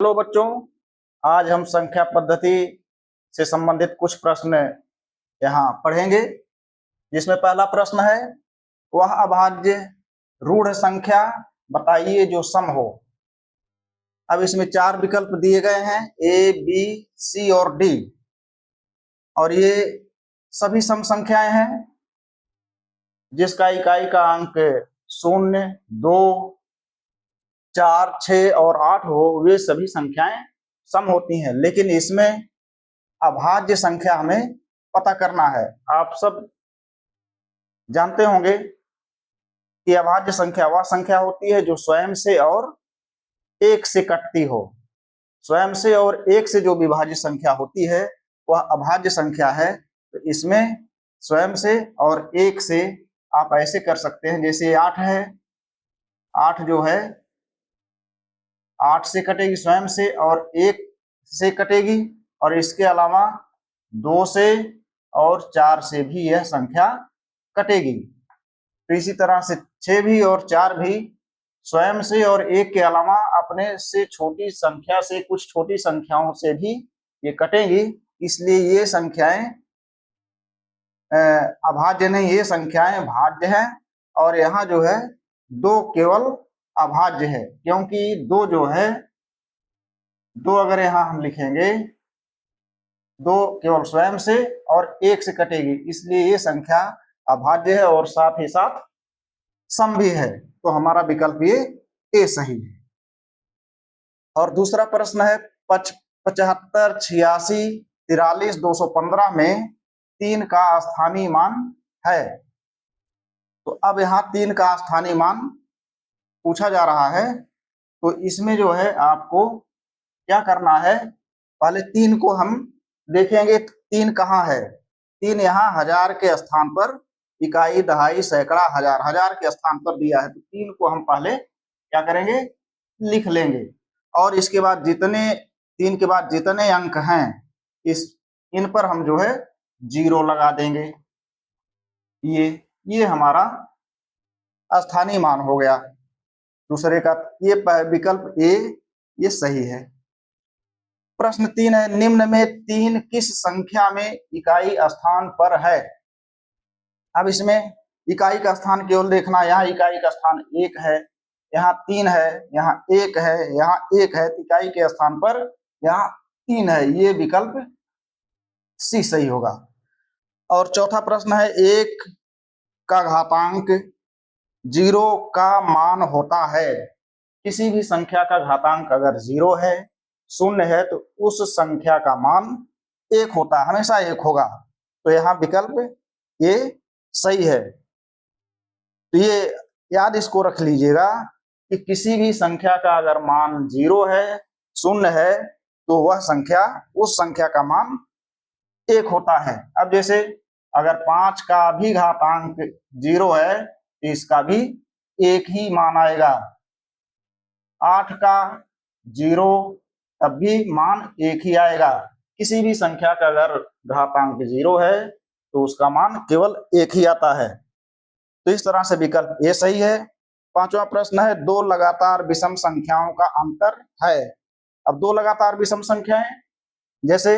Hello बच्चों, आज हम संख्या पद्धति से संबंधित कुछ प्रश्न यहाँ पढ़ेंगे। जिसमें पहला प्रश्न है, वह अभाज्य रूढ़ संख्या बताइए जो सम हो। अब इसमें 4 विकल्प दिए गए हैं, ए, बी, सी और डी, और ये सभी सम संख्याएं हैं जिसका इकाई का अंक 0, 2, 4, 6 और 8 हो, वे सभी संख्याएं सम होती हैं। लेकिन इसमें अभाज्य संख्या हमें पता करना है। आप सब जानते होंगे कि अभाज्य संख्या वह संख्या होती है जो स्वयं से और 1 से कटती हो। स्वयं से और 1 से जो विभाज्य संख्या होती है वह अभाज्य संख्या है। तो इसमें स्वयं से और 1 से आप ऐसे कर सकते हैं, जैसे 8 है, 8 जो है 8 से कटेगी स्वयं से और 1 से कटेगी, और इसके अलावा 2 से और 4 से भी यह संख्या कटेगी। तो इसी तरह से 6 भी और 4 भी स्वयं से और 1 के अलावा अपने से छोटी संख्या से कुछ छोटी संख्याओं से भी ये कटेंगी। इसलिए ये संख्याएं अभाज्य नहीं, ये संख्याएं भाज्य हैं। और यहाँ जो है 2 केवल अभाज्य है, क्योंकि 2 जो है 2 अगर यहाँ हम लिखेंगे 2 केवल स्वयं से और 1 से कटेगी, इसलिए ये संख्या अभाज्य है और साथ ही साथ सम भी है। तो हमारा विकल्प ये ए सही है। और दूसरा प्रश्न है, 75, 86, 43, 215 में 3 का स्थानीय मान है। तो अब यहाँ 3 का स्थानीय मान पूछा जा रहा है। तो इसमें जो है आपको क्या करना है, पहले 3 को हम देखेंगे 3 कहाँ है। 3 यहाँ हजार के स्थान पर, इकाई, दहाई, सैकड़ा, हजार, हजार के स्थान पर दिया है। तो 3 को हम पहले क्या करेंगे, लिख लेंगे। और इसके बाद 3 के बाद जितने अंक हैं इन पर हम जो है 0 लगा देंगे। ये हमारा स्थानीय मान हो गया। दूसरे का ये विकल्प ए ये सही है। प्रश्न 3 है, निम्न में 3 किस संख्या में इकाई स्थान पर है। अब इसमें इकाई का स्थान केवल देखना, यहाँ इकाई का स्थान 1 है, यहाँ 3 है, यहाँ 1 है, यहाँ 1 है, इकाई के स्थान पर यहाँ 3 है। ये विकल्प सी सही होगा। और चौथा प्रश्न है, 1 का घातांक 0 का मान होता है। किसी भी संख्या का घातांक अगर 0 है, 0 है, तो उस संख्या का मान 1 होता है, हमेशा 1 होगा। तो यहाँ विकल्प ये सही है। तो ये याद इसको रख लीजिएगा कि किसी भी संख्या का अगर मान 0 है, 0 है, तो वह संख्या, उस संख्या का मान 1 होता है। अब जैसे अगर 5 का भी घातांक 0 है तो इसका भी 1 ही मान आएगा। 8 का 0 तब भी मान 1 ही आएगा। किसी भी संख्या का अगर घातांक 0 है तो उसका मान केवल 1 ही आता है। तो इस तरह से विकल्प ये सही है। पांचवा प्रश्न है, 2 लगातार विषम संख्याओं का अंतर है। अब 2 लगातार विषम संख्याएं, जैसे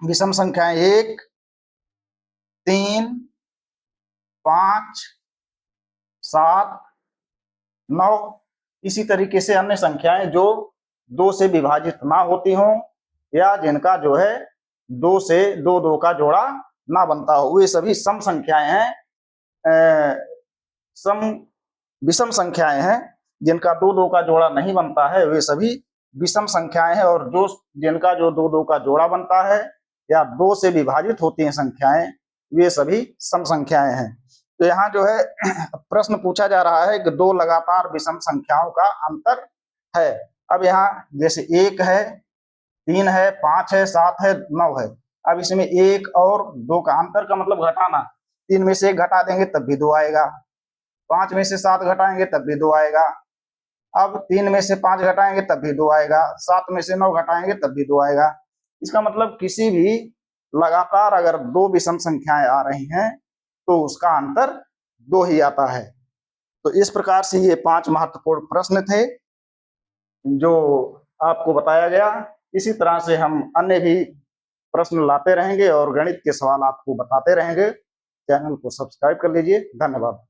विषम संख्याएं 1, 3, 5, 7, 9, इसी तरीके से अन्य संख्याएं जो 2 से विभाजित ना होती हों या जिनका जो है 2 से 2 का जोड़ा ना बनता हो, वे सभी सम संख्याएं हैं। सम विषम संख्याएं हैं। जिनका 2 का जोड़ा नहीं बनता है वे सभी विषम संख्याएं हैं, और जो जिनका जो 2 का जोड़ा बनता है या 2 से विभाजित होती हैं संख्याएं, वे सभी सम संख्याएं हैं। तो यहाँ जो है प्रश्न पूछा जा रहा है कि 2 लगातार विषम संख्याओं का अंतर है। अब यहाँ जैसे 1 है, 3 है, 5 है, 7 है, 9 है। अब इसमें 1 और 2 का अंतर का मतलब घटाना। 3 में से 1 घटा देंगे तब भी 2 आएगा, 5 में से 7 घटाएंगे तब भी 2 आएगा। अब 3 में से 5 घटाएंगे तब भी 2 आएगा, 7 में से 9 घटाएंगे तब भी 2 आएगा। इसका मतलब किसी भी लगातार अगर 2 विषम संख्याएं आ रही हैं तो उसका अंतर 2 ही आता है। तो इस प्रकार से ये 5 महत्वपूर्ण प्रश्न थे जो आपको बताया गया। इसी तरह से हम अन्य भी प्रश्न लाते रहेंगे और गणित के सवाल आपको बताते रहेंगे। चैनल को सब्सक्राइब कर लीजिए। धन्यवाद।